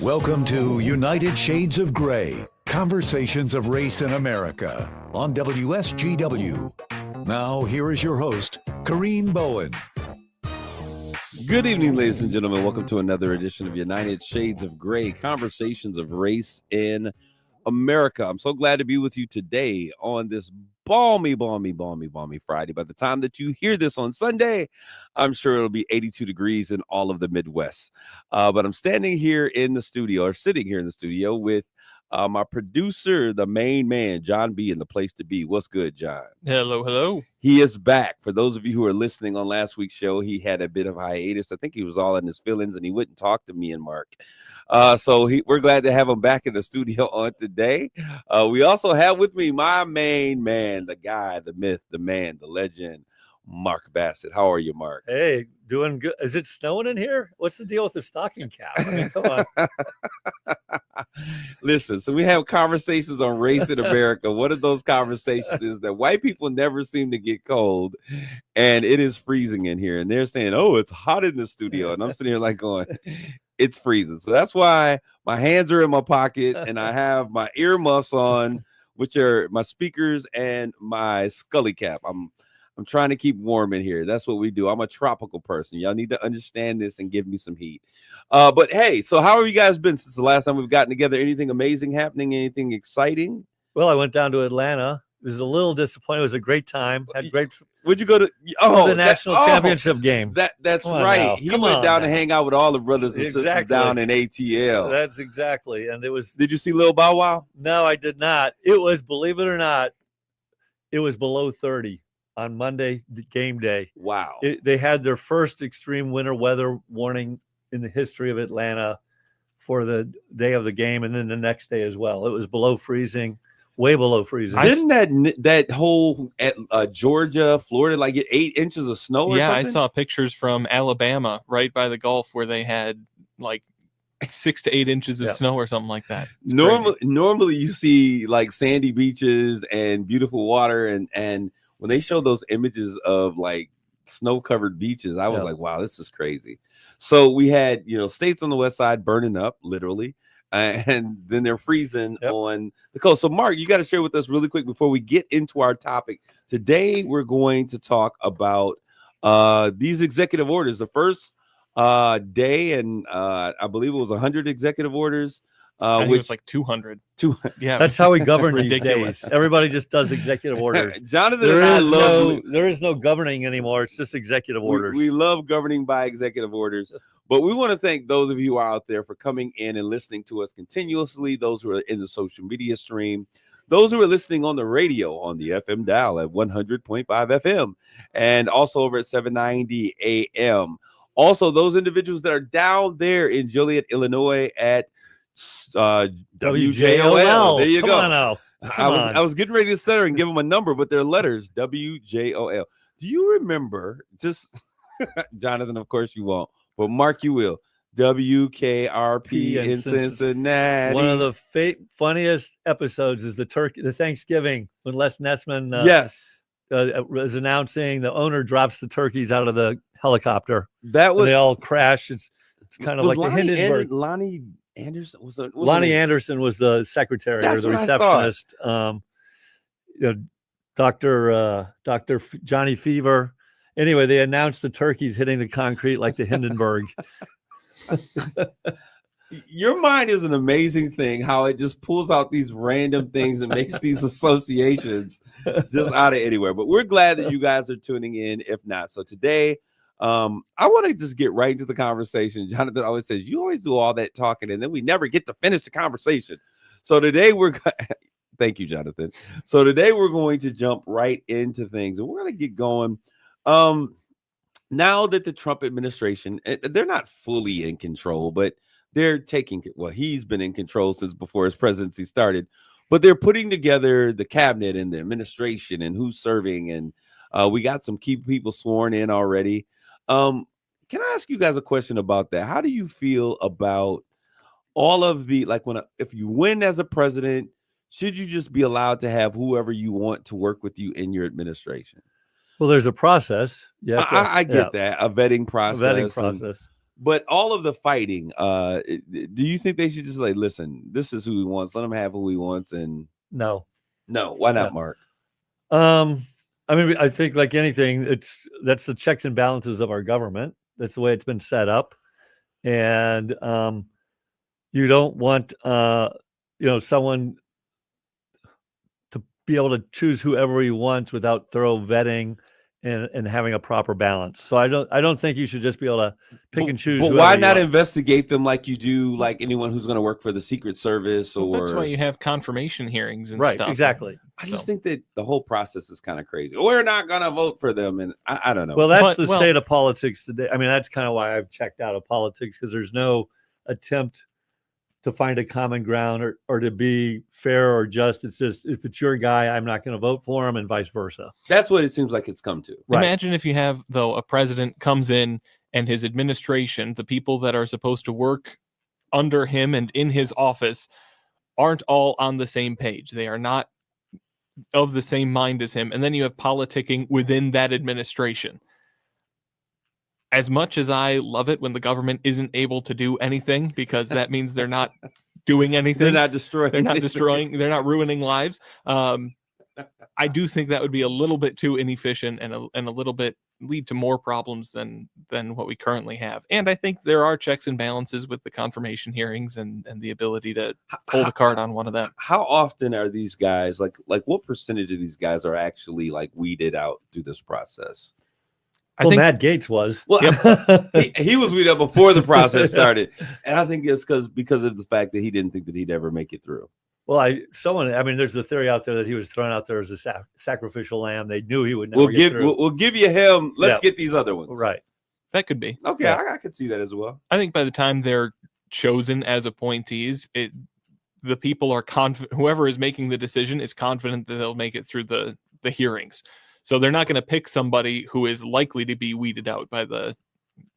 Welcome to United Shades of Gray, Conversations of Race in America on WSGW. Now, here is your host, Kareen Bowen. Good evening, ladies and gentlemen. Welcome to another edition of United Shades of Gray, Conversations of Race in America. I'm so glad to be with you today on this balmy Friday. By the time that you hear this on Sunday, I'm sure it'll be 82 degrees in all of the Midwest. But I'm sitting here in the studio with my producer, the main man, John B. in the place to be. What's good, John? Hello. He is back. For those of you who are listening on last week's show, he had a bit of hiatus. I think he was all in his feelings and he wouldn't talk to me and Mark. So we're glad to have him back in the studio on today. We also have with me my main man, the guy, the myth, the man, the legend, Mark Bassett. How are you, Mark? Hey, doing good. Is it snowing in here? What's the deal with the stocking cap? I mean, come on. Listen, so we have conversations on race in America. One of those conversations is that white people never seem to get cold, and it is freezing in here. And they're saying, oh, it's hot in the studio. And I'm sitting here like going, it's freezing. So that's why my hands are in my pocket, and I have my earmuffs on, which are my speakers and my Scully cap. I'm trying to keep warm in here. That's what we do. I'm a tropical person. Y'all need to understand this and give me some heat. But hey, so how have you guys been since the last time we've gotten together? Anything amazing happening? Anything exciting? Well, I went down to Atlanta. It was a little disappointing. It was a great time. Had great. Would you go to the national championship game? That's right. He went down to hang out with all the brothers and sisters down in ATL. That's exactly. And it was. Did you see Lil Bow Wow? No, I did not. It was, believe it or not, it was below 30 on Monday, game day. Wow. They had their first extreme winter weather warning in the history of Atlanta for the day of the game, and then the next day as well. It was below freezing, way below freezing. Didn't that whole Georgia, Florida, like get 8 inches of snow or something? I saw pictures from Alabama right by the Gulf where they had like 6 to 8 inches of snow or something like that. Normally you see like sandy beaches and beautiful water, and when they show those images of like snow-covered beaches, I was like, wow, this is crazy. So we had, states on the west side burning up, literally, and then they're freezing on the coast. So, Mark, you got to share with us really quick before we get into our topic. Today, we're going to talk about these executive orders. The first day, and I believe it was 100 executive orders. I think it was like 200. Yeah, that's how we govern these days. Everybody just does executive orders. Jonathan and I there is no governing anymore. It's just executive orders. We love governing by executive orders. But we want to thank those of you out there for coming in and listening to us continuously, those who are in the social media stream, those who are listening on the radio on the FM dial at 100.5 FM, and also over at 790 AM. Also, those individuals that are down there in Joliet, Illinois at WJOL. There you go. Come on now. I was getting ready to stutter and give them a number, but they're letters. WJOL. Do you remember? Just Jonathan, of course you won't, but Mark, you will. WKRP in Cincinnati. One of the funniest episodes is the Thanksgiving when Les Nessman was announcing the owner drops the turkeys out of the helicopter. They all crash. It's kind of like the Hindenburg. Lonnie Anderson Lonnie Anderson was the secretary or the receptionist. Dr. Johnny Fever. Anyway, they announced the turkeys hitting the concrete like the Hindenburg. Your mind is an amazing thing, how it just pulls out these random things and makes these associations just out of anywhere. But we're glad that you guys are tuning in, if not. So today, I want to just get right into the conversation. Jonathan always says, you always do all that talking, and then we never get to finish the conversation. So today thank you, Jonathan. So today we're going to jump right into things, and we're going to get going. Now that the Trump administration, they're not fully in control, but he's been in control since before his presidency started, but they're putting together the cabinet and the administration and who's serving. And we got some key people sworn in already. Can I ask you guys a question about that? How do you feel about all of the, if you win as a president, should you just be allowed to have whoever you want to work with you in your administration? Well, there's a process. I get that, a vetting process. But all of the fighting, do you think they should just like, listen, this is who he wants, let him have who he wants? And no, why not, Mark? I mean, I think like anything, that's the checks and balances of our government. That's the way it's been set up. And you don't want someone to be able to choose whoever he wants without thorough vetting and having a proper balance. So I don't think you should just be able to pick and choose. But why not investigate them like you do like anyone who's going to work for the Secret Service? Or that's why you have confirmation hearings and right, stuff. Exactly. I just think that the whole process is kind of crazy. We're not going to vote for them, and I don't know. Well, that's the state of politics today. I mean, that's kind of why I've checked out of politics, because there's no attempt to find a common ground or to be fair or just. It's just, if it's your guy, I'm not going to vote for him, and vice versa. That's what it seems like it's come to. Right. Imagine if you have, though, a president comes in and his administration, the people that are supposed to work under him and in his office, aren't all on the same page. They are not of the same mind as him. And then you have politicking within that administration. As much as I love it when the government isn't able to do anything, because that means they're not doing anything. They're not destroying. They're not ruining lives. I do think that would be a little bit too inefficient and a little bit lead to more problems than what we currently have. And I think there are checks and balances with the confirmation hearings and the ability to pull the card on one of them. How often are these guys like what percentage of these guys are actually like weeded out through this process? I think Matt Gaetz was. Well, he was weeded out before the process started, and I think it's because of the fact that he didn't think that he'd ever make it through. Well, there's a theory out there that he was thrown out there as a sacrificial lamb. They knew he would never get through. We'll give you him. Let's get these other ones. Right. That could be. Okay, yeah. I could see that as well. I think by the time they're chosen as appointees, the people are confident. Whoever is making the decision is confident that they'll make it through the hearings. So they're not going to pick somebody who is likely to be weeded out by the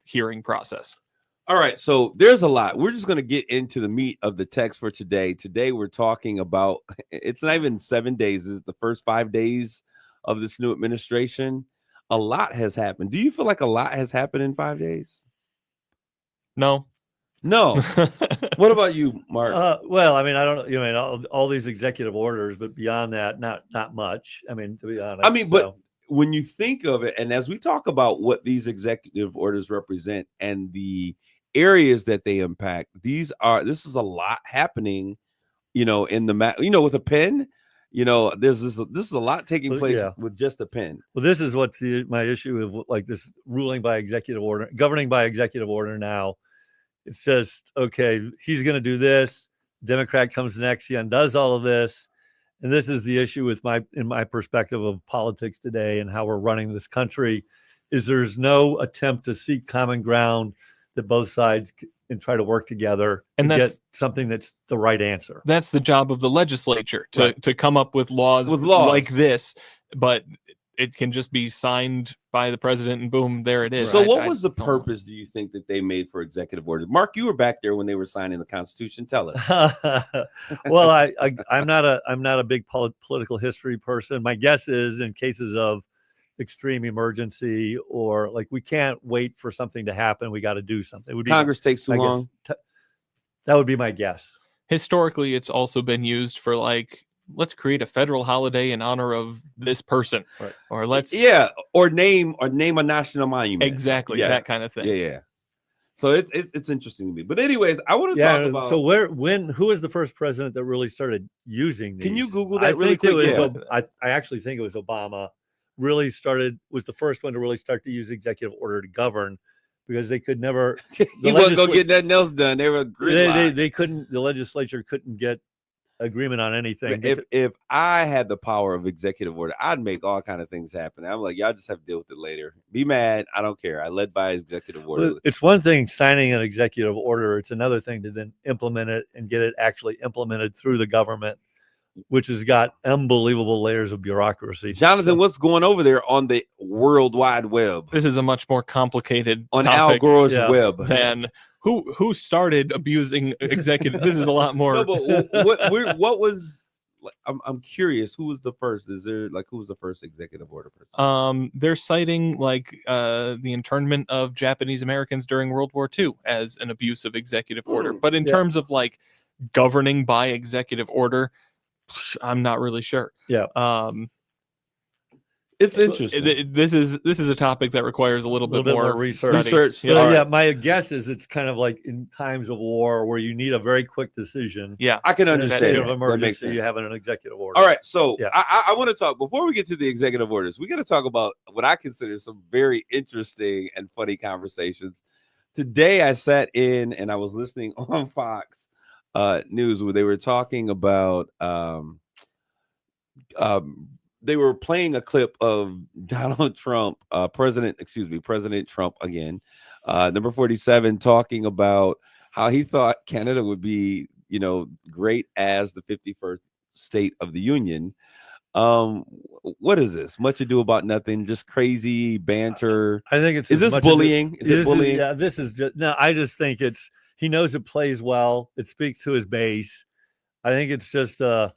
hearing process. All right, so there's a lot. We're just going to get into the meat of the text for today. Today we're talking about, it's not even 7 days. It's the first 5 days of this new administration. A lot has happened. Do you feel like a lot has happened in 5 days? No. What about you, Mark? Well, I mean, I don't know. All these executive orders, but beyond that, not much. I mean, to be honest. But when you think of it, and as we talk about what these executive orders represent and the areas that they impact, this is a lot happening, in the with a pen, this is a lot taking place with just a pen. Well, this is what's my issue with like this ruling by executive order, governing by executive order now. It's just, okay, he's going to do this. Democrat comes next. He undoes all of this. And this is the issue in my perspective of politics today and how we're running this country, is there's no attempt to seek common ground that both sides and try to work together and get something that's the right answer. That's the job of the legislature to come up with laws like this, but it can just be signed by the president and boom, there it is. So what was the purpose, do you think, that they made for executive orders? Mark, you were back there when they were signing the Constitution. Tell us. Well, I'm not a big political history person. My guess is in cases of extreme emergency or like we can't wait for something to happen, we got to do something. Congress takes too long. That would be my guess. Historically, it's also been used for like, let's create a federal holiday in honor of this person, right. Or or name a national monument. Exactly, that kind of thing. Yeah. So it's interesting to me. But anyways, I want to talk about. So who was the first president that really started using these? Can you Google that really quick? I actually think it was Obama. Was the first one to really start to use executive order to govern, because they could never. He wasn't gonna get nothing else done. They were they couldn't. The legislature couldn't get agreement on anything. If I had the power of executive order, I'd make all kind of things happen. I'm like, y'all just have to deal with it later. Be mad. I don't care. I led by executive order. Well, it's one thing signing an executive order. It's another thing to then implement it and get it actually implemented through the government, which has got unbelievable layers of bureaucracy. Jonathan, what's going over there on the World Wide Web? This is a much more complicated on Al Gore's web than who started abusing executive. This is a lot more. No, but what was I'm curious, who was the first? Is there who was the first executive order person? They're citing the internment of Japanese Americans during World War II as an abuse of executive order. But in terms of governing by executive order, I'm not really sure. Yeah. It's interesting. This is a topic that requires a little bit more research. Yeah. Yeah, my guess is it's kind of like in times of war where you need a very quick decision. Yeah, I can understand. In of emergency, you have an executive order. All right, so I want to talk before we get to the executive orders. We got to talk about what I consider some very interesting and funny conversations. Today, I sat in and I was listening on Fox News where they were talking about. They were playing a clip of Donald Trump, President Trump again, number 47, talking about how he thought Canada would be, great as the 51st state of the union. What is this? Much ado about nothing, just crazy banter. I think it's. Is this bullying? Is it bullying? Yeah, this is just no. I just think he knows it plays well. It speaks to his base. I think it's just a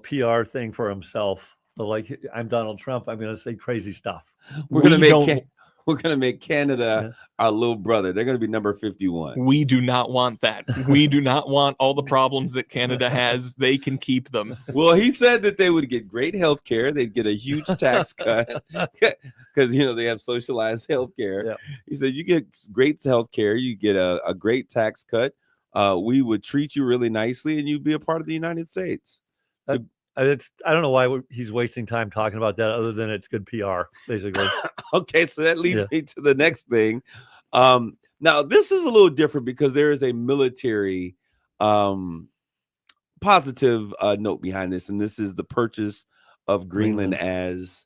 PR thing for himself. Like, I'm Donald Trump. I'm going to say crazy stuff. We're going to make Canada our little brother. They're going to be number 51. We do not want that. We do not want all the problems that Canada has. They can keep them. Well, he said that they would get great health care. They'd get a huge tax cut because, they have socialized health care. Yeah. He said, you get great health care. You get a great tax cut. We would treat you really nicely and you'd be a part of the United States. I don't know why he's wasting time talking about that other than it's good PR, basically. Okay, so that leads me to the next thing. Now, this is a little different because there is a military positive note behind this, and this is the purchase of Greenland as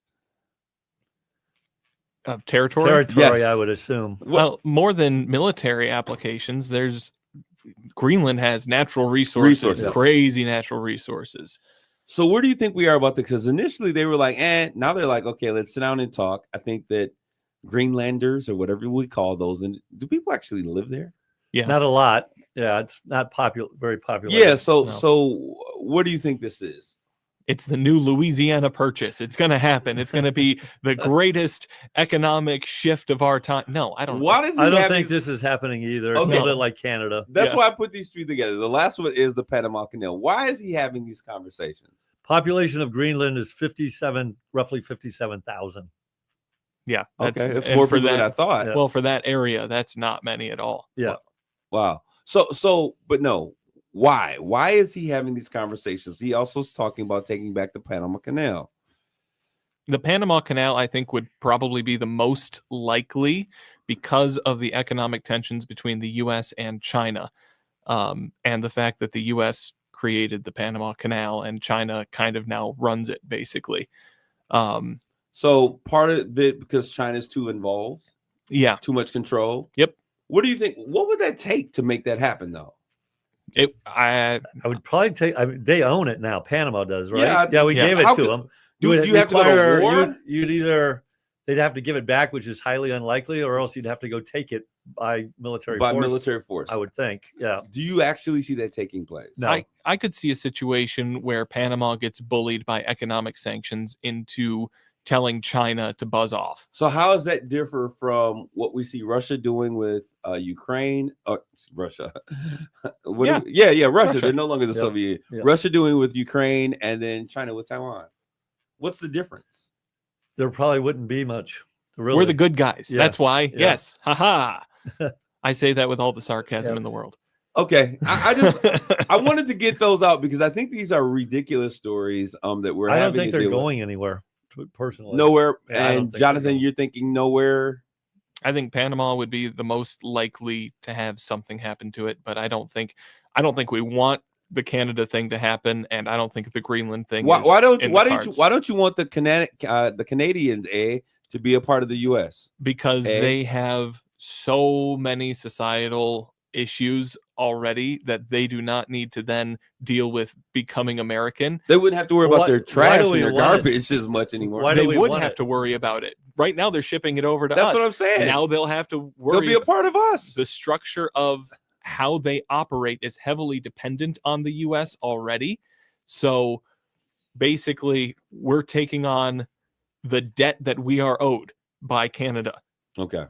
territory. Yes. I would assume. Well, more than military applications, Greenland has natural resources. Crazy natural resources. So where do you think we are about this? Because initially they were like, now they're like, okay, let's sit down and talk. I think that Greenlanders or whatever we call those, and do people actually live there? Yeah, not a lot. Yeah, it's not very popular. Yeah, so what do you think this is? It's the new Louisiana Purchase. It's going to happen. It's going to be the greatest economic shift of our time. No, I don't. I don't think this is happening either. It's a little bit like Canada. That's why I put these three together. The last one is the Panama Canal. Why is he having these conversations? Population of Greenland is roughly 57,000. Yeah. Okay. That's more for than I thought. Yeah. Well, for that area, that's not many at all. Yeah. Wow. But no. Why? Why is he having these conversations? He also is talking about taking back the Panama Canal. The Panama Canal, I think, would probably be the most likely because of the economic tensions between the U.S. and China, and the fact that the U.S. created the Panama Canal and China kind of now runs it, basically. So part of it because China's too involved? Yeah. Too much control? Yep. What do you think? What would that take to make that happen, though? I would probably take. They own it now. Panama does, right? Yeah, we gave it to them. Do you have to go to war? They'd have to give it back, which is highly unlikely, or else you'd have to go take it by military force. I would think. Yeah. Do you actually see that taking place? No. I could see a situation where Panama gets bullied by economic sanctions into telling China to buzz off. So how does that differ from what we see Russia doing with Ukraine? Russia. Russia. They're no longer the Soviet. Yeah. Russia doing with Ukraine and then China with Taiwan. What's the difference? There probably wouldn't be much. Really. We're the good guys. Yeah. That's why. Yeah. Yes. Haha. I say that with all the sarcasm in the world. Okay. I wanted to get those out because I think these are ridiculous stories that we're having. I don't think they're going anywhere. Personally, nowhere. And Jonathan, you're thinking nowhere. I think Panama would be the most likely to have something happen to it, but I don't think we want the Canada thing to happen, and I don't think the Greenland thing. Why don't you want the Canadians to be a part of the U.S. because they have so many societal issues already that they do not need to then deal with becoming American. They wouldn't have to worry about their trash and their garbage as much anymore. They wouldn't have to worry about it. Right now, they're shipping it over to us. That's what I'm saying. Now they'll have to worry. They'll be a part of us. The structure of how they operate is heavily dependent on the U.S. already. So basically, we're taking on the debt that we are owed by Canada. Okay.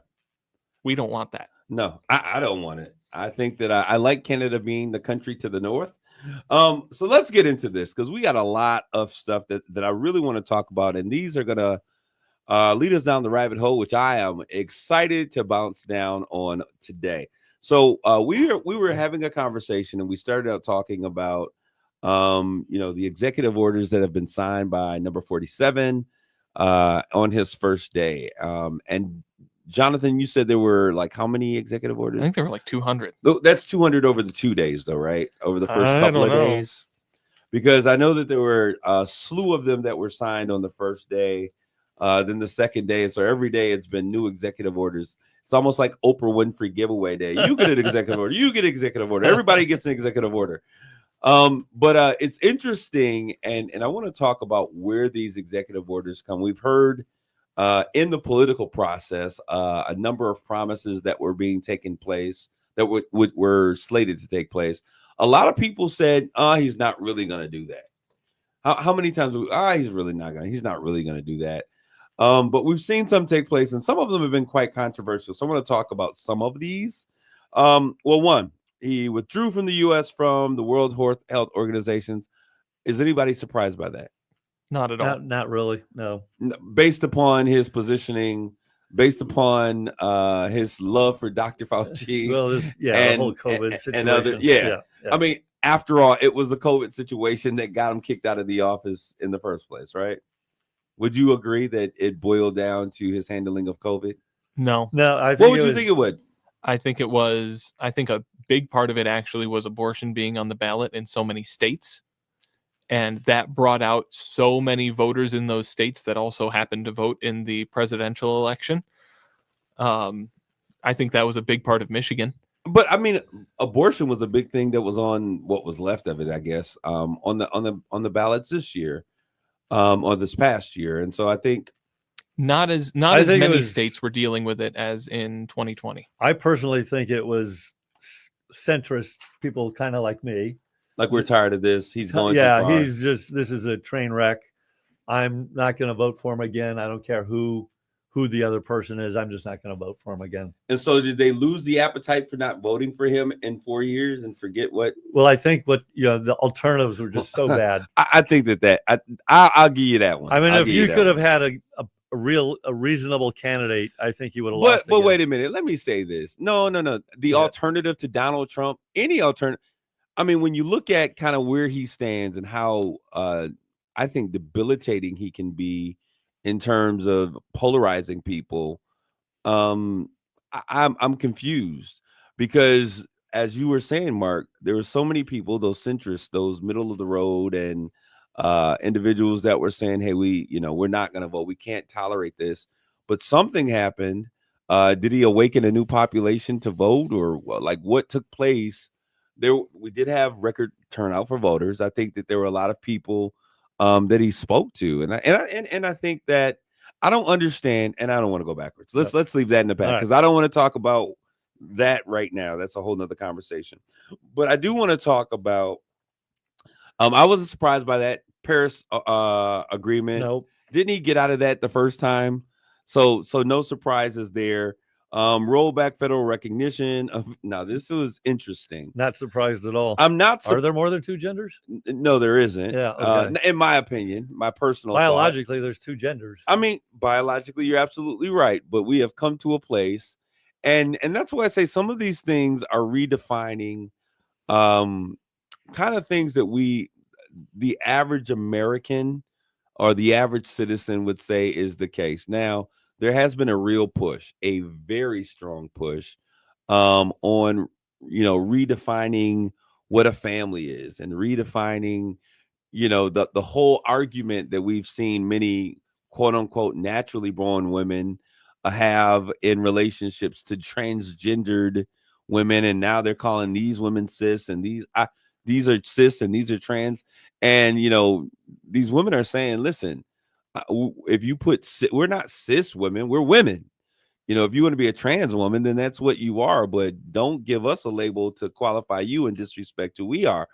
We don't want that. No, I don't want it. I think that I like Canada being the country to the north. So let's get into this because we got a lot of stuff that I really want to talk about. And these are going to lead us down the rabbit hole, which I am excited to bounce down on today. So we were having a conversation and we started out talking about, the executive orders that have been signed by number 47 on his first day. And Jonathan, you said there were like how many executive orders? I think there were like 200. That's 200 over the 2 days, though, right? Over the first couple of days. Because I know that there were a slew of them that were signed on the first day, then the second day. And so every day it's been new executive orders. It's almost like Oprah Winfrey giveaway day. You get an executive order. You get an executive order. Everybody gets an executive order. But it's interesting. And I want to talk about where these executive orders come. We've heard in the political process, a number of promises that were being taken place that were slated to take place. A lot of people said, he's not really going to do that. How many times? He's not really going to do that. But we've seen some take place, and some of them have been quite controversial. So I want to talk about some of these. One, he withdrew from the U.S. from the World Health Organizations. Is anybody surprised by that? Not at all. Not really. No. Based upon his positioning, based upon his love for Dr. Fauci. Well, the whole COVID situation. And other, yeah. I mean, after all, it was the COVID situation that got him kicked out of the office in the first place, right? Would you agree that it boiled down to his handling of COVID? No. What would you think it would? I think a big part of it actually was abortion being on the ballot in so many states. And that brought out so many voters in those states that also happened to vote in the presidential election. I think that was a big part of Michigan. But I mean, abortion was a big thing that was on what was left of it, I guess, on the ballots this year, or this past year. And so I think not as many states were dealing with it as in 2020. I personally think it was centrist people, kind of like me. Like, we're tired of this. He's going too far. This is a train wreck. I'm not going to vote for him again. I don't care who the other person is. I'm just not going to vote for him again. And so did they lose the appetite for not voting for him in 4 years and forget what? Well, I think the alternatives were just so bad. I think I'll give you that one. I mean, if you could have had a reasonable candidate, I think you would have lost. But wait a minute. Let me say this. No. The alternative to Donald Trump, any alternative. I mean, when you look at kind of where he stands and how I think debilitating he can be in terms of polarizing people, I'm confused because, as you were saying, Mark, there were so many people, those centrists, those middle of the road, and individuals that were saying, "Hey, we're not going to vote. We can't tolerate this." But something happened. Did he awaken a new population to vote, or like what took place? We did have record turnout for voters. I think that there were a lot of people that he spoke to, and I think that I don't understand, and I don't want to go backwards. Let's leave that in the past because I don't want to talk about that right now. That's a whole nother conversation. But I do want to talk about. I wasn't surprised by that Paris agreement. Nope. Didn't he get out of that the first time? So no surprises there. Roll back federal recognition of. Now, this was interesting. Not surprised at all. I'm not. Are there more than two genders? No, there isn't. Yeah. Okay. In my opinion, my personal biologically, thought, there's two genders. I mean, biologically, you're absolutely right. But we have come to a place, and that's why I say some of these things are redefining, kind of things that the average American or the average citizen would say is the case. Now, there has been a real push, a very strong push, on redefining what a family is and redefining, the whole argument that we've seen many quote unquote naturally born women have in relationships to transgendered women, and now they're calling these women cis, and these are cis and these are trans, and these women are saying, listen. If you we're not cis women, we're women. If you want to be a trans woman, then that's what you are. But don't give us a label to qualify you and disrespect who we are.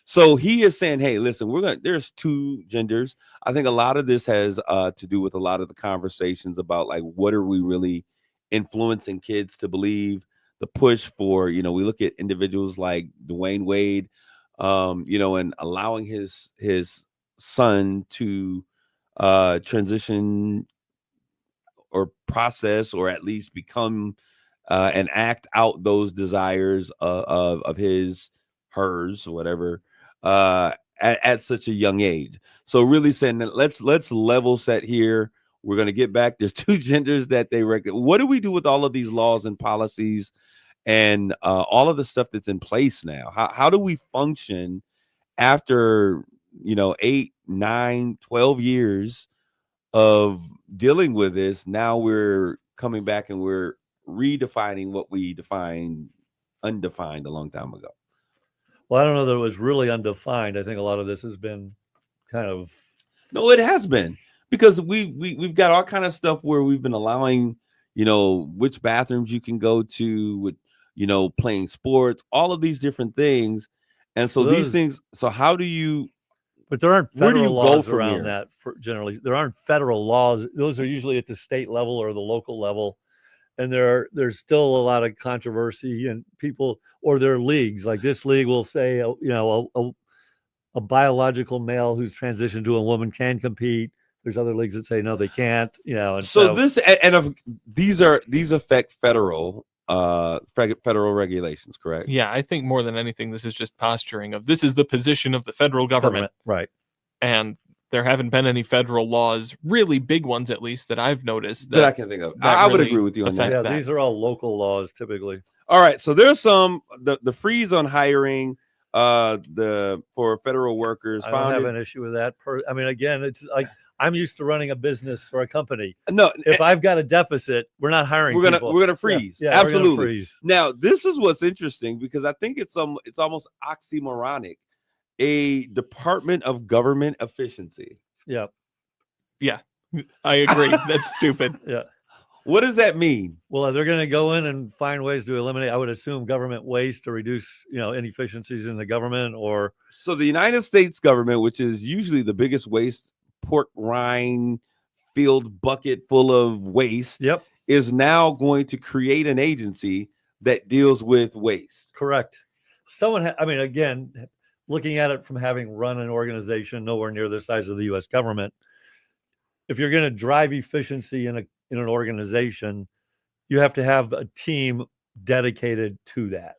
So he is saying, hey, listen, there's two genders. I think a lot of this has to do with a lot of the conversations about like, what are we really influencing kids to believe? The push for, we look at individuals like Dwayne Wade, and allowing his son to transition or process or at least become and act out those desires of hers, whatever, at such a young age. So really saying that let's level set here. We're going to get back. There's two genders that they reckon. What do we do with all of these laws and policies and all of the stuff that's in place now? How do we function after 8, 9, 12 years of dealing with this? Now we're coming back and we're redefining what we defined undefined a long time ago. Well, I don't know that it was really undefined. I think a lot of this has been kind of. No, it has been, because we've got all kind of stuff where we've been allowing, which bathrooms you can go to, with, playing sports, all of these different things. And so these things, so how do you, but there aren't federal laws around here? that generally. There aren't federal laws. Those are usually at the state level or the local level. And there's still a lot of controversy, and people, or their leagues, like this league will say, a biological male who's transitioned to a woman can compete. There's other leagues that say no, they can't. And so these affect federal regulations, correct? Yeah, I think more than anything, this is just posturing of this is the position of the federal government, right? And there haven't been any federal laws, really big ones at least, that I've noticed that I can think of. I would agree with you on that. Yeah, these are all local laws typically. All right, so there's some the freeze on hiring for federal workers. I don't have an issue with that. I mean, again, it's like I'm used to running a business or a company. No, if I've got a deficit, we're not hiring. We're gonna freeze. Yeah, absolutely. Freeze. Now, this is what's interesting, because I think it's almost oxymoronic. A Department of Government Efficiency. Yeah, I agree. That's stupid. Yeah. What does that mean? Well, they're going to go in and find ways to eliminate, I would assume, government waste to reduce, inefficiencies in the government. Or so the United States government, which is usually the biggest waste pork rind filled bucket full of waste, is now going to create an agency that deals with waste. Correct. Again, looking at it from having run an organization nowhere near the size of the U.S. government, if you're going to drive efficiency in an organization, you have to have a team dedicated to that.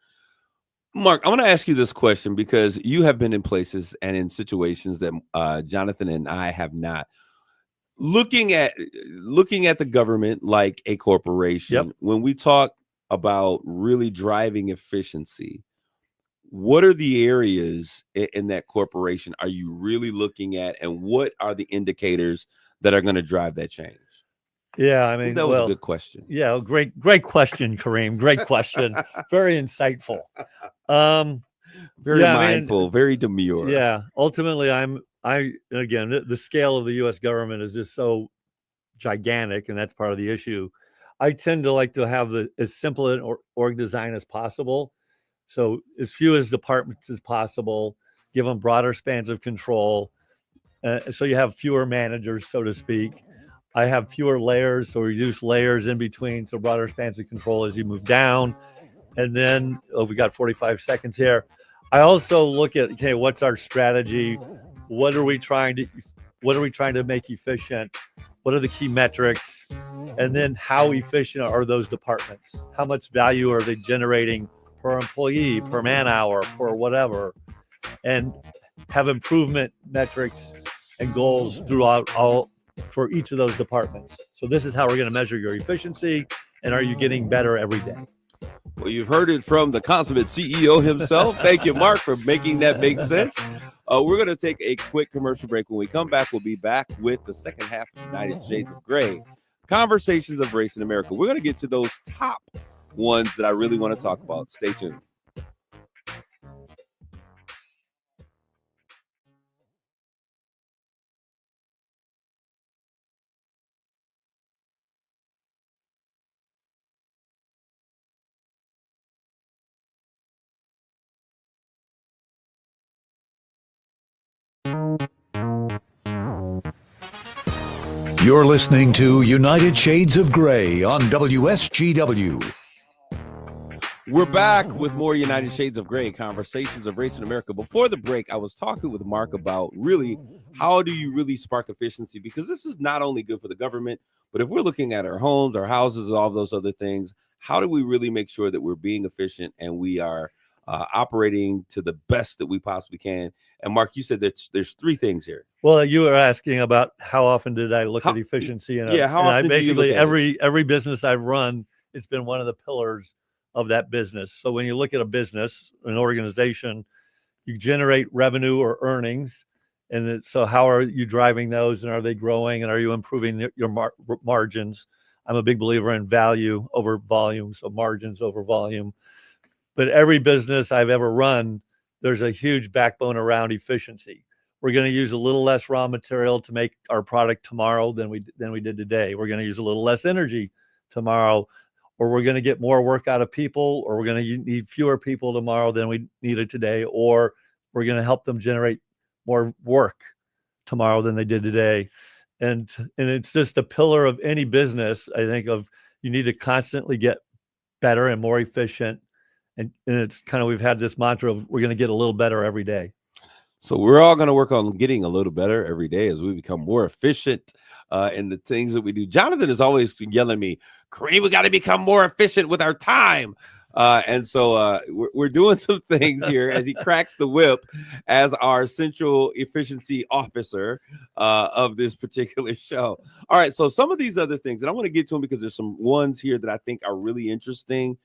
Mark, I want to ask you this question, because you have been in places and in situations that Jonathan and I have not. Looking at the government like a corporation, when we talk about really driving efficiency, what are the areas in that corporation are you really looking at, and what are the indicators that are going to drive that change? Yeah, I mean, that was a good question. Yeah, great question, Kareem. Great question. Very insightful. Very mindful, very demure. Yeah, ultimately, again, the scale of the U.S. government is just so gigantic, and that's part of the issue. I tend to like to have as simple an org design as possible. So as few as departments as possible, give them broader spans of control. So you have fewer managers, so to speak. I have fewer layers, so reduce layers in between, so broader spans of control as you move down. And then, we got 45 seconds here. I also look at, okay, what's our strategy? What are we trying to make efficient? What are the key metrics? And then how efficient are those departments? How much value are they generating per employee, per man hour, per whatever? And have improvement metrics and goals throughout for each of those departments. So this is how we're going to measure your efficiency, and are you getting better every day? Well, you've heard it from the consummate CEO himself. Thank you, Mark, for making that make sense. We're going to take a quick commercial break. When we come back, we'll be back with the second half of United Shades of Gray, Conversations of Race in America. We're going to get to those top ones that I really want to talk about. Stay tuned. You're listening to United Shades of Grey on WSGW. We're back with more United Shades of Grey, Conversations of Race in America. Before the break, I was talking with Mark about really how do you really spark efficiency? Because this is not only good for the government, but if we're looking at our homes, our houses, all those other things, how do we really make sure that we're being efficient and we are operating to the best that we possibly can? And Mark, you said that there's three things here. Well, you were asking about how often did I look at efficiency? How often do you look at every business I've run, it's been one of the pillars of that business. So when you look at a business, an organization, you generate revenue or earnings. And so how are you driving those, and are they growing, and are you improving your margins? I'm a big believer in value over volume, so margins over volume. But every business I've ever run, there's a huge backbone around efficiency. We're going to use a little less raw material to make our product tomorrow than we did today. We're going to use a little less energy tomorrow, or we're going to get more work out of people, or we're going to need fewer people tomorrow than we needed today, or we're going to help them generate more work tomorrow than they did today. And it's just a pillar of any business, I think, of you need to constantly get better and more efficient. And it's kind of, we've had this mantra of we're going to get a little better every day. So we're all going to work on getting a little better every day as we become more efficient in the things that we do. Jonathan is always yelling at me, Kareem, we got to become more efficient with our time. And so we're doing some things here as he cracks the whip as our central efficiency officer of this particular show. All right. So some of these other things, and I want to get to them because there's some ones here that I think are really interesting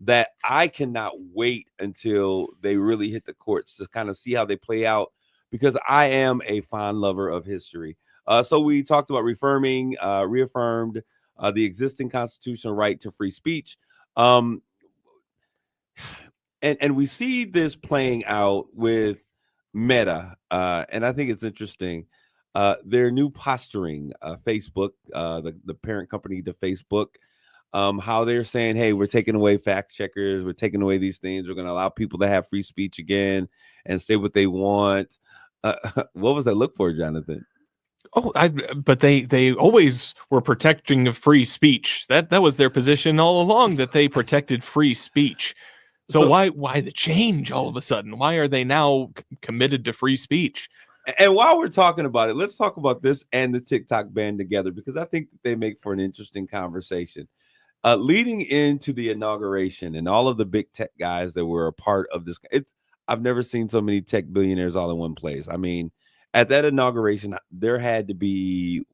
that I cannot wait until they really hit the courts to kind of see how they play out, because I am a fond lover of history. So we talked about reaffirmed the existing constitutional right to free speech. And we see this playing out with Meta, and I think it's interesting. Their new posturing, Facebook, the parent company to Facebook, how they're saying, hey, we're taking away fact checkers, we're taking away these things, we're going to allow people to have free speech again and say what they want. What was that look for, Jonathan? Oh, but they always were protecting of free speech. That was their position all along, that they protected free speech. So why the change all of a sudden? Why are they now committed to free speech? And while we're talking about it, let's talk about this and the TikTok ban together, because I think they make for an interesting conversation. Leading into the inauguration and all of the big tech guys that were a part of this, I've never seen so many tech billionaires all in one place. I mean, at that inauguration, there had to be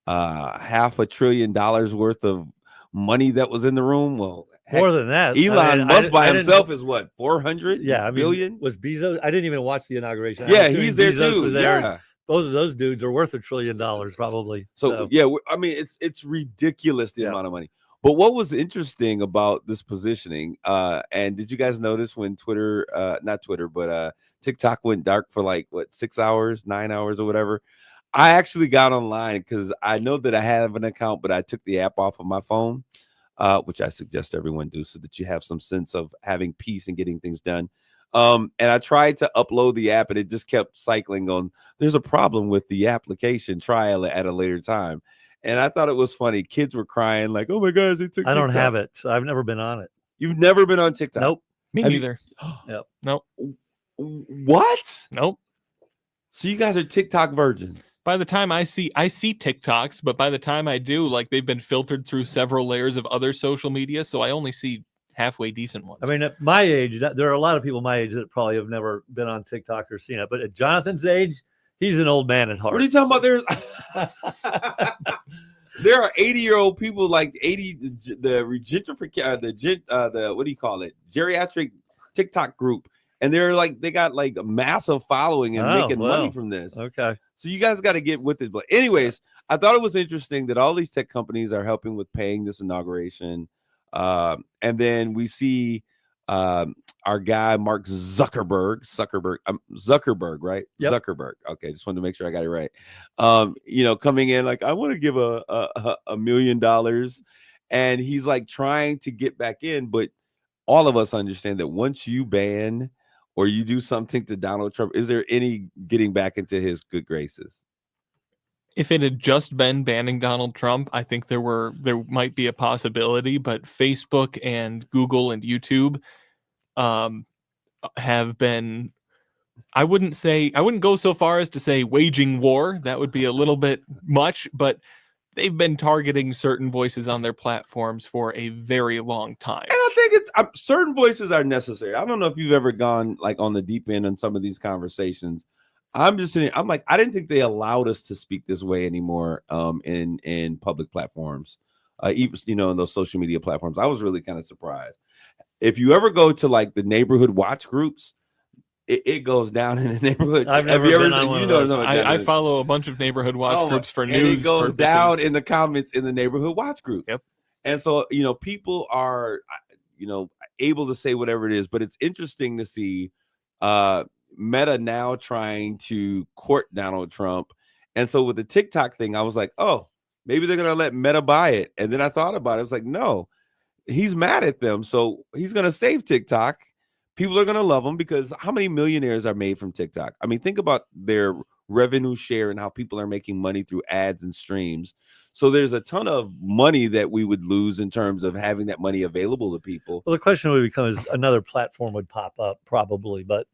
$500 billion worth of money that was in the room. Well, more than that. Elon Musk by himself is what, 400 billion? Was Bezos? I didn't even watch the inauguration. Yeah, he's there too. Yeah. Both of those dudes are worth $1 trillion probably. So yeah, I mean, it's ridiculous the amount of money. But what was interesting about this positioning, and did you guys notice when TikTok went dark for 6 hours, 9 hours or whatever? I actually got online because I know that I have an account, but I took the app off of my phone, which I suggest everyone do so that you have some sense of having peace and getting things done. And I tried to upload the app and it just kept cycling on. There's a problem with the application. Try at a later time. And I thought it was funny. Kids were crying like, oh my gosh, they took I don't have it. So I've never been on it. You've never been on TikTok? Nope. Me neither. Yep. Nope. What? Nope. So you guys are TikTok virgins. By the time I see TikToks, but by the time I do, they've been filtered through several layers of other social media. So I only see halfway decent ones. I mean, at my age, there are a lot of people my age that probably have never been on TikTok or seen it. But at Jonathan's age, he's an old man at heart. What are you talking about? There are 80-year-old people, what do you call it? Geriatric TikTok group. And they got a massive following and making money from this. Okay. So you guys got to get with it. But anyways, I thought it was interesting that all these tech companies are helping with paying this inauguration. And then we see our guy, Mark Zuckerberg, right? Yep. Zuckerberg. Okay. Just wanted to make sure I got it right. Coming in I want to give a $1 million, and he's trying to get back in. But all of us understand that once you ban or you do something to Donald Trump, is there any getting back into his good graces? If it had just been banning Donald Trump, I think there might be a possibility, but Facebook and Google and YouTube have been, I wouldn't go so far as to say waging war. That would be a little bit much, but they've been targeting certain voices on their platforms for a very long time. And I think certain voices are necessary. I don't know if you've ever gone like on the deep end in some of these conversations. I'm just sitting, I'm like, I didn't think they allowed us to speak this way anymore in public platforms, even, in those social media platforms. I was really kind of surprised. If you ever go to like the neighborhood watch groups, it goes down in the neighborhood. I've never been on one of those. I follow a bunch of neighborhood watch groups for news. And it goes purposes. down in the comments in the neighborhood watch group. Yep. And so, people are, able to say whatever it is, but it's interesting to see Meta now trying to court Donald Trump. And so with the TikTok thing, I was like, oh, maybe they're going to let Meta buy it. And then I thought about it. I was like, no, he's mad at them. So he's going to save TikTok. People are going to love him because how many millionaires are made from TikTok? I mean, think about their revenue share and how people are making money through ads and streams. So there's a ton of money that we would lose in terms of having that money available to people. Well, the question would become is another platform would pop up probably, but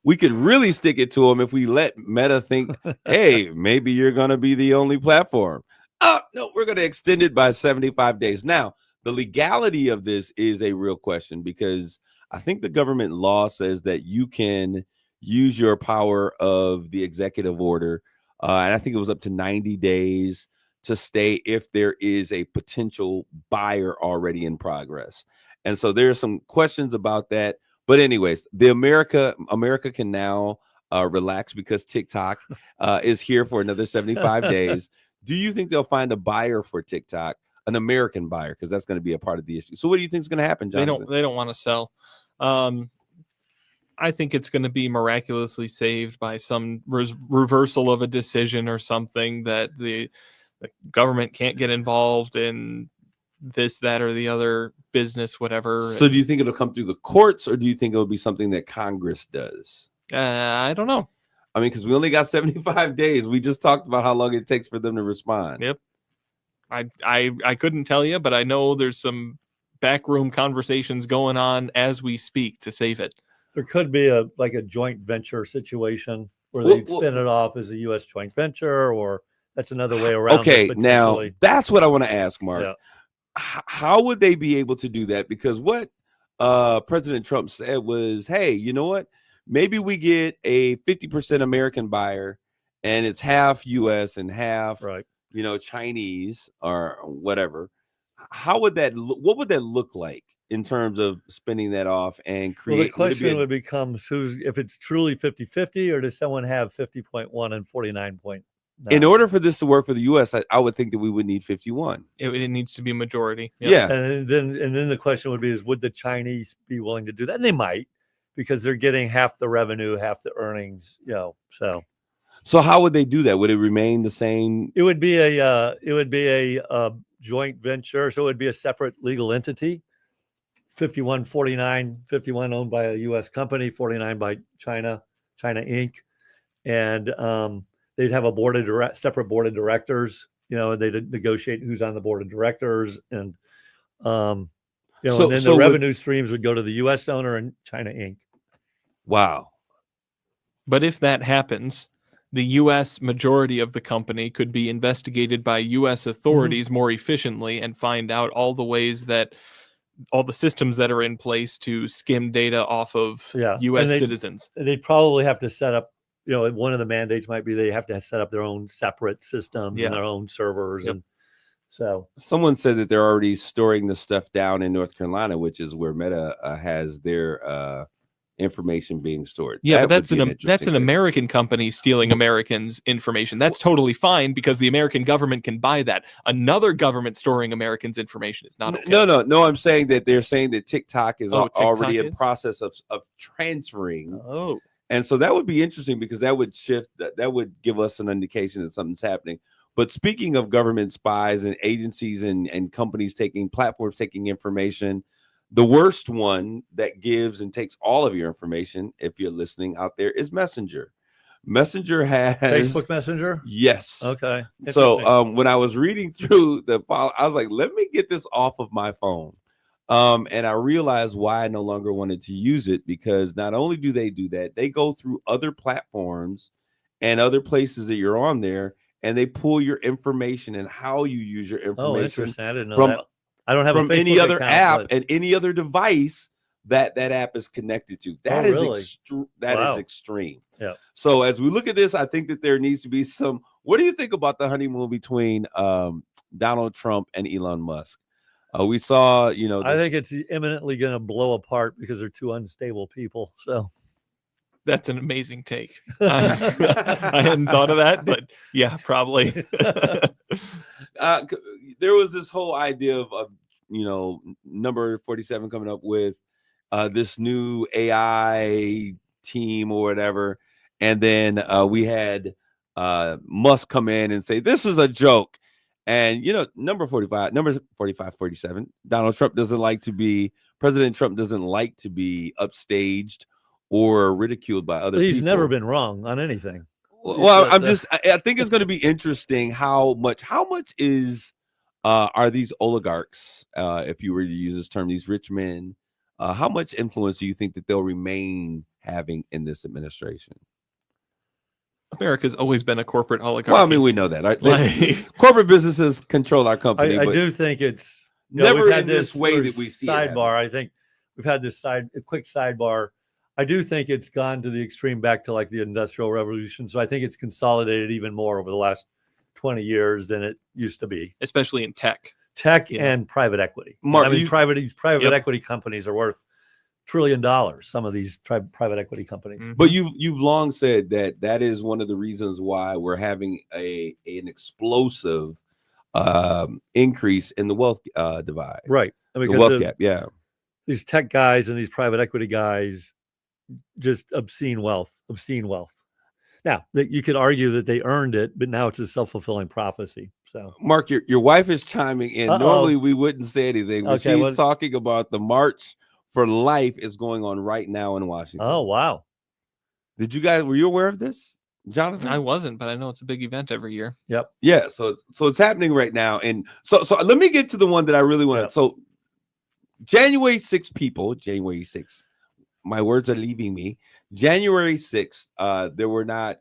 we could really stick it to them if we let Meta think, hey, maybe you're going to be the only platform. No, we're going to extend it by 75 days. Now, the legality of this is a real question because I think the government law says that you can use your power of the executive order. And I think it was up to 90 days to stay if there is a potential buyer already in progress. And so there are some questions about that. But anyways, America can now relax because TikTok is here for another 75 days. Do you think they'll find a buyer for TikTok? An American buyer, because that's going to be a part of the issue. So what do you think is going to happen, Jonathan? They don't want to sell. I think it's going to be miraculously saved by some reversal of a decision or something that the government can't get involved in this, that, or the other business, whatever. So do you think it'll come through the courts or do you think it'll be something that Congress does? I don't know. I mean, because we only got 75 days. We just talked about how long it takes for them to respond. Yep. I couldn't tell you, but I know there's some backroom conversations going on as we speak to save it. There could be a joint venture situation where they spin it off as a U.S. joint venture, or that's another way around. Okay, now that's what I want to ask, Mark. Yeah. How would they be able to do that? Because what President Trump said was, hey, you know what? Maybe we get a 50% American buyer and it's half U.S. and half Chinese or whatever. How would that what would that look like in terms of spinning that off and create? Well, the question would become if it's truly 50-50, or does someone have 50.1 and 49.9? In order for this to work for the U.S., I would think that we would need 51. It needs to be majority. Yep. Yeah. And then the question would be would the Chinese be willing to do that? And they might, because they're getting half the revenue, half the earnings, So how would they do that? Would it remain the same? It would be a joint venture. So it would be a separate legal entity. 51-49, 51 owned by a U.S. company, 49 by China Inc. And they'd have a separate board of directors, and they'd negotiate who's on the board of directors. And, and then the revenue streams would go to the U.S. owner and China Inc. Wow. But if that happens, the U.S. majority of the company could be investigated by U.S. authorities more efficiently and find out all the ways that all the systems that are in place to skim data off of U.S. citizens. They probably have to set up, one of the mandates might be they have to set up their own separate systems and their own servers. Yep. And so someone said that they're already storing the stuff down in North Carolina, which is where Meta has their information being stored. Yeah, but that's an American company stealing Americans' information. That's totally fine because the American government can buy that. Another government storing Americans' information is not okay. No. I'm saying that they're saying that TikTok is already in process of transferring. Oh. And so that would be interesting because that would shift, that would give us an indication that something's happening. But speaking of government spies and agencies and companies platforms taking information, The worst one that gives and takes all of your information, if you're listening out there, is Messenger. Messenger has Facebook Messenger. Yes. Okay. So when I was reading through the file, I was like, let me get this off of my phone. And I realized why I no longer wanted to use it, because not only do they do that, they go through other platforms and other places that you're on there, and they pull your information and how you use your information. Oh, interesting. I didn't know that. I don't have from a Facebook any other account, app but... and any other device that app is connected to. That is really? is extreme. Yeah. So as we look at this, I think that there needs to be some. What do you think about the honeymoon between Donald Trump and Elon Musk? We saw, I think it's imminently going to blow apart because they're two unstable people. So that's an amazing take. I hadn't thought of that, but yeah, probably. There was this whole idea of number 47 coming up with this new AI team or whatever, and then we had Musk come in and say this is a joke. And number 47, President Trump doesn't like to be upstaged or ridiculed by other people. He's never been wrong on anything. Well, I think it's going to be interesting how much is are these oligarchs, if you were to use this term, these rich men, how much influence do you think that they'll remain having in this administration? America's always been a corporate oligarchy. Well, I mean, we know that. Corporate businesses control our company. I do think it's never in this way that we see sidebar. I think we've had this quick sidebar. I do think it's gone to the extreme back to like the Industrial Revolution. So I think it's consolidated even more over the last 20 years than it used to be. Especially in tech. And private equity. Mark, these private equity companies are worth $1 trillion. Some of these private equity companies. Mm-hmm. But you've long said that is one of the reasons why we're having an explosive increase in the wealth divide. Right. The wealth gap. Yeah. These tech guys and these private equity guys, just obscene wealth. Now, you could argue that they earned it, but now it's a self-fulfilling prophecy. So, Mark, your wife is chiming in. Normally, we wouldn't say anything, but she's talking about the March for Life is going on right now in Washington. Oh, wow. Were you aware of this, Jonathan? I wasn't, but I know it's a big event every year. Yep. Yeah. So it's happening right now. And so let me get to the one that I really want to. Yep. So January 6th, my words are leaving me. January 6th, there were not,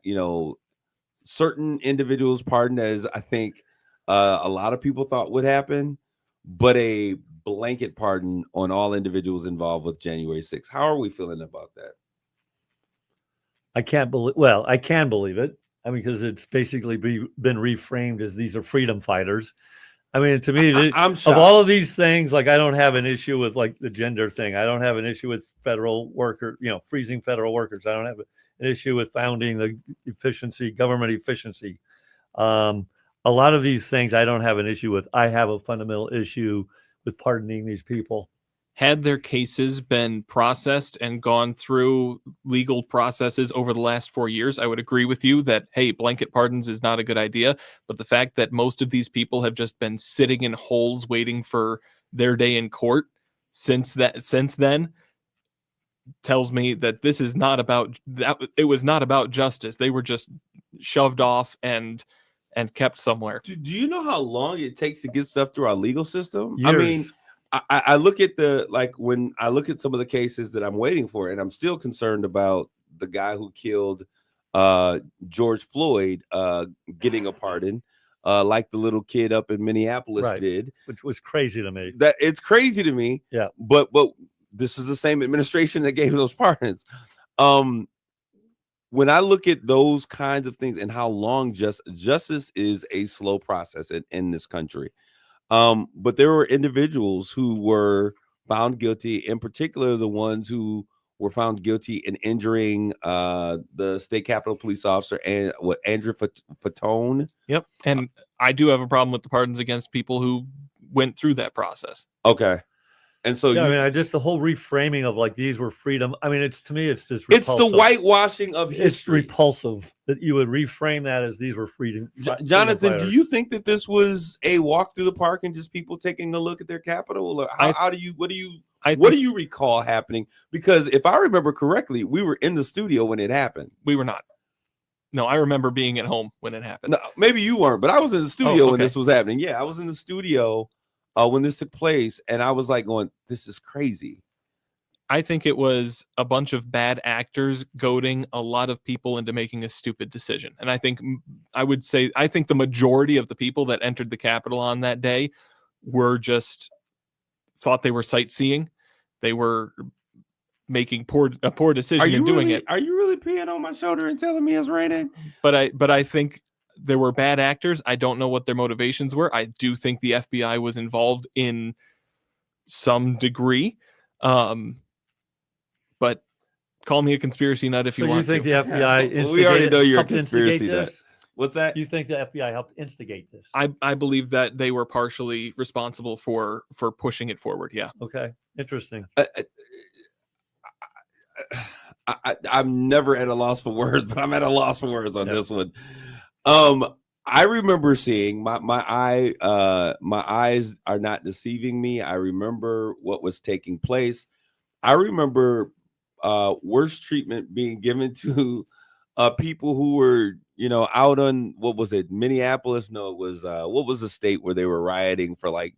certain individuals pardoned, as I think a lot of people thought would happen, but a blanket pardon on all individuals involved with January 6th. How are we feeling about that? I can believe it. I mean, because it's basically been reframed as these are freedom fighters. I mean, to me, I'm of all of these things, like I don't have an issue with like the gender thing. I don't have an issue with federal worker, freezing federal workers. I don't have an issue with founding the government efficiency. A lot of these things I don't have an issue with. I have a fundamental issue with pardoning these people. Had their cases been processed and gone through legal processes over the last 4 years, I would agree with you that, hey, blanket pardons is not a good idea. But the fact that most of these people have just been sitting in holes waiting for their day in court since then tells me that this is not about that. It was not about justice. They were just shoved off and kept somewhere. Do you know how long it takes to get stuff through our legal system? Years. I mean, I look at when I look at some of the cases that I'm waiting for, and I'm still concerned about the guy who killed George Floyd getting a pardon, like the little kid up in Minneapolis did, which was crazy to me. That it's crazy to me. Yeah, but this is the same administration that gave those pardons. When I look at those kinds of things and how long justice is a slow process in this country. But there were individuals who were found guilty, in particular, the ones who were found guilty in injuring the state capitol police officer and Andrew Fatone. Yep. And I do have a problem with the pardons against people who went through that process. Okay. And so just the whole reframing of like these were freedom. I mean, it's just repulsive. It's the whitewashing of history. It's repulsive that you would reframe that as these were freedom. Jonathan, do you think that this was a walk through the park and just people taking a look at their capital? Or what do you What do you recall happening? Because if I remember correctly, we were in the studio when it happened. We were not. No, I remember being at home when it happened. No, maybe you weren't, but I was in the studio when this was happening. Yeah, I was in the studio when this took place, and I was like going, this is crazy. I think it was a bunch of bad actors goading a lot of people into making a stupid decision. And I think the majority of the people that entered the Capitol on that day were just thought they were sightseeing. They were making a poor decision in doing it. Are you really peeing on my shoulder and telling me it's raining? But I think there were bad actors. I don't know what their motivations were. I do think the FBI was involved in some degree. But call me a conspiracy nut if you want to. So you think the FBI well, we already know you're a conspiracy nut. What's that? You think the FBI helped instigate this? I believe that they were partially responsible for pushing it forward. Yeah. Okay. Interesting. I'm never at a loss for words, but I'm at a loss for words on this one. I remember seeing my eyes are not deceiving me. I remember what was taking place. I remember worse treatment being given to people who were, out on, what was it, Minneapolis? No, it was, what was the state where they were rioting for like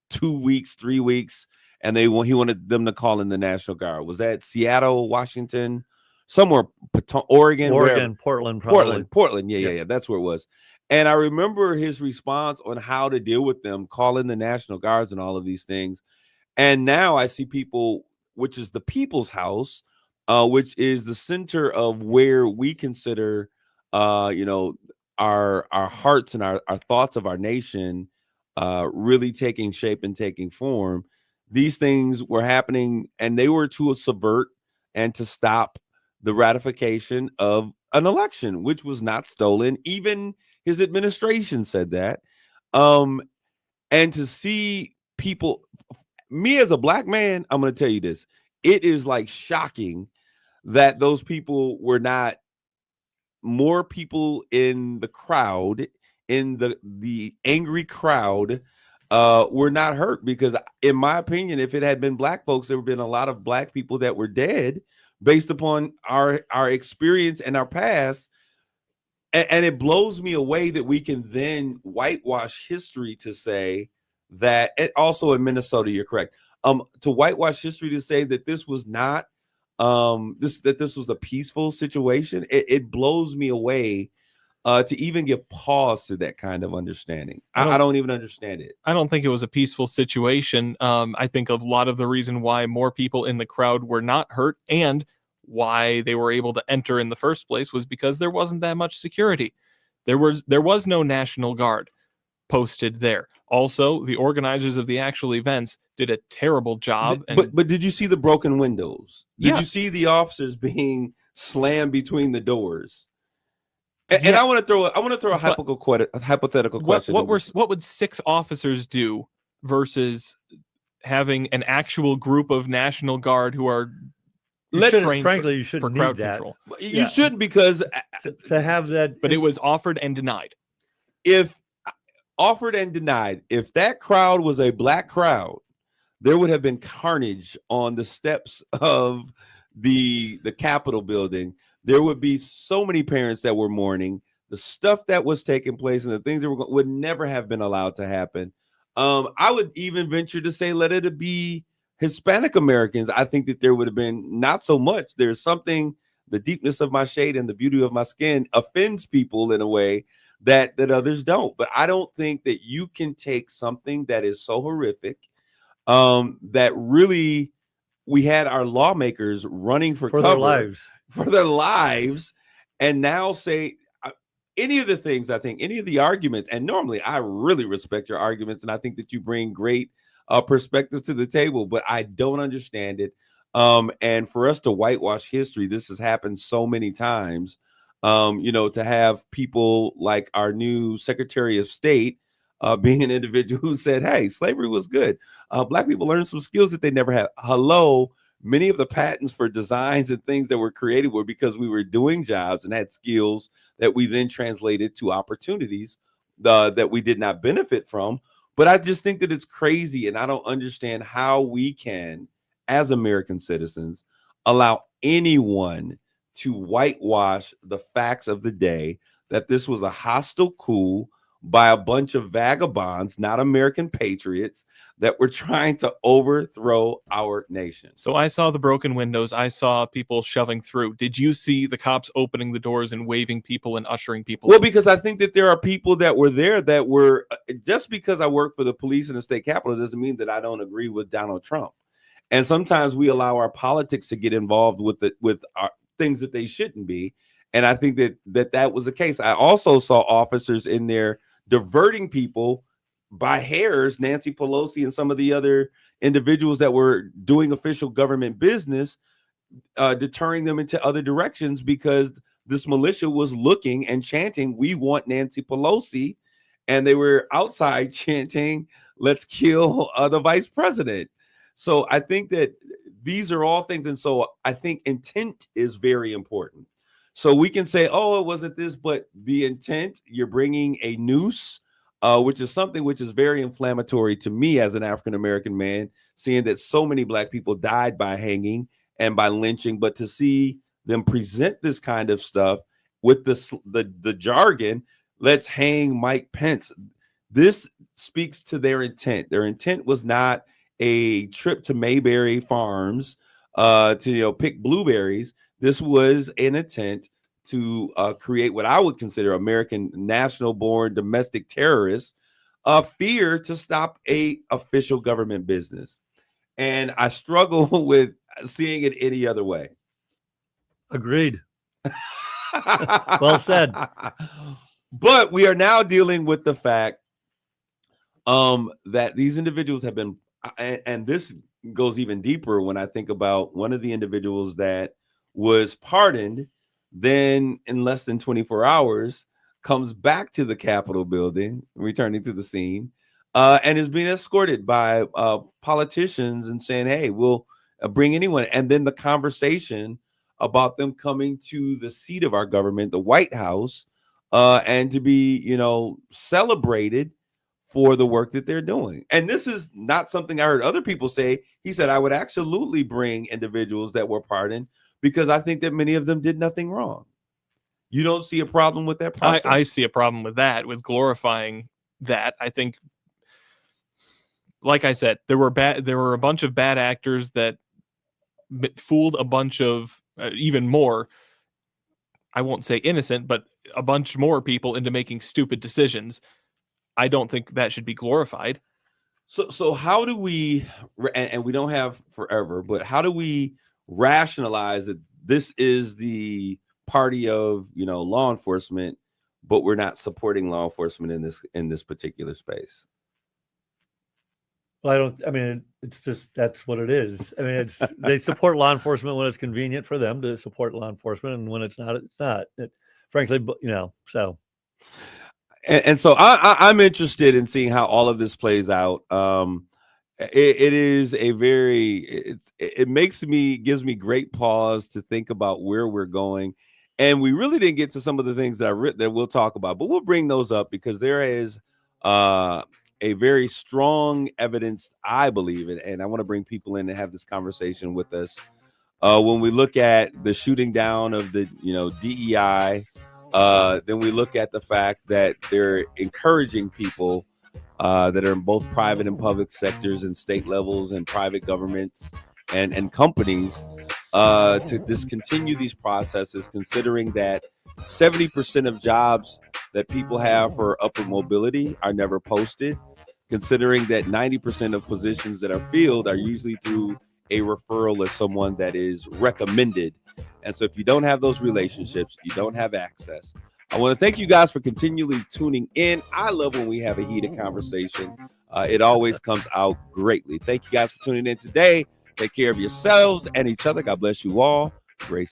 2 weeks, 3 weeks, and he wanted them to call in the National Guard. Was that Seattle, Washington, somewhere, Oregon, Portland, probably. Portland. Yeah. That's where it was. And I remember his response on how to deal with them, call in the National Guards and all of these things. And now I see people, which is the People's House, which is the center of where we consider, our hearts and our thoughts of our nation really taking shape and taking form. These things were happening, and they were to subvert and to stop the ratification of an election, which was not stolen. Even his administration said that. And to see people, me as a black man, I'm going to tell you this. It is like shocking that those people were not more people in the crowd, in the angry crowd, were not hurt, because in my opinion, if it had been black folks, there would have been a lot of black people that were dead based upon our experience and our past. And it blows me away that we can then whitewash history to say that, and also in Minnesota, you're correct. To whitewash history to say that this was not this was a peaceful situation. It blows me away to even give pause to that kind of understanding. I don't even understand it. I don't think it was a peaceful situation. I think a lot of the reason why more people in the crowd were not hurt and why they were able to enter in the first place was because there wasn't that much security. There was no National Guard posted there. Also, the organizers of the actual events did a terrible job. But did you see the broken windows? Did you see the officers being slammed between the doors? And I want to throw a hypothetical question. What would 6 officers do versus having an actual group of National Guard who are frankly, you shouldn't need crowd that. control? You shouldn't, because to have that. But it was offered and denied. If that crowd was a black crowd, there would have been carnage on the steps of the Capitol building. There would be so many parents that were mourning. The stuff that was taking place and the things that would never have been allowed to happen. I would even venture to say, let it be Hispanic Americans. I think that there would have been not so much. There's something, the deepness of my shade and the beauty of my skin offends people in a way that others don't. But I don't think that you can take something that is so horrific, that really we had our lawmakers running for cover, their lives, and now say any of the things, I think any of the arguments, and normally I really respect your arguments, and I think that you bring great perspective to the table, but I don't understand it. And for us to whitewash history, this has happened so many times. To have people like our new Secretary of State being an individual who said, hey, slavery was good. Black people learned some skills that they never had. Hello. Many of the patents for designs and things that were created were because we were doing jobs and had skills that we then translated to opportunities that we did not benefit from. But I just think that it's crazy, and I don't understand how we can, as American citizens, allow anyone to whitewash the facts of the day, that this was a hostile coup by a bunch of vagabonds, not American patriots, that were trying to overthrow our nation. So I saw the broken windows. I saw people shoving through. Did you see the cops opening the doors and waving people and ushering people? Well, because I think that there are people that were there that were, just because I work for the police in the state capitol doesn't mean that I don't agree with Donald Trump. And sometimes we allow our politics to get involved with our things that they shouldn't be. And I think that was the case. I also saw officers in there diverting people by hairs, Nancy Pelosi and some of the other individuals that were doing official government business, deterring them into other directions because this militia was looking and chanting, "We want Nancy Pelosi." And they were outside chanting, "Let's kill the vice president." So I think that these are all things. And so I think intent is very important. So we can say, oh, it wasn't this, but the intent, you're bringing a noose, which is something which is very inflammatory to me as an African-American man, seeing that so many Black people died by hanging and by lynching. But to see them present this kind of stuff with the jargon, "Let's hang Mike Pence," this speaks to their intent. Their intent was not a trip to Mayberry Farms to pick blueberries. This was an attempt to create what I would consider American national-born domestic terrorists, fear to stop a official government business. And I struggle with seeing it any other way. Agreed. Well said. But we are now dealing with the fact that these individuals have been, and this goes even deeper when I think about one of the individuals that was pardoned, then in less than 24 hours comes back to the Capitol building, returning to the scene, and is being escorted by politicians and saying, "Hey, we'll bring anyone." And then the conversation about them coming to the seat of our government, the White House, and to be, celebrated for the work that they're doing. And this is not something I heard other people say. He said, "I would absolutely bring individuals that were pardoned because I think that many of them did nothing wrong." You don't see a problem with that process? I see a problem with that, with glorifying that. I think, like I said, there were a bunch of bad actors that fooled a bunch of even more, I won't say innocent, but a bunch more people into making stupid decisions. I don't think that should be glorified. So how do we, and we don't have forever, but how do we rationalize that this is the party of, law enforcement, but we're not supporting law enforcement in this particular space? Well, it's just, that's what it is. I mean, they support law enforcement when it's convenient for them to support law enforcement, and when it's not, it's not. Frankly, so. And so I'm interested in seeing how all of this plays out. It is a very, gives me great pause to think about where we're going. And we really didn't get to some of the things that we'll talk about, but we'll bring those up because there is a very strong evidence, I believe, and I want to bring people in and have this conversation with us. When we look at the shooting down of the, DEI, then we look at the fact that they're encouraging people that are in both private and public sectors and state levels and private governments and companies to discontinue these processes, considering that 70% of jobs that people have for upward mobility are never posted, considering that 90% of positions that are filled are usually through a referral of someone that is recommended. And so if you don't have those relationships, you don't have access. I want to thank you guys for continually tuning in. I love when we have a heated conversation. It always comes out greatly. Thank you guys for tuning in today. Take care of yourselves and each other. God bless you all. Grace.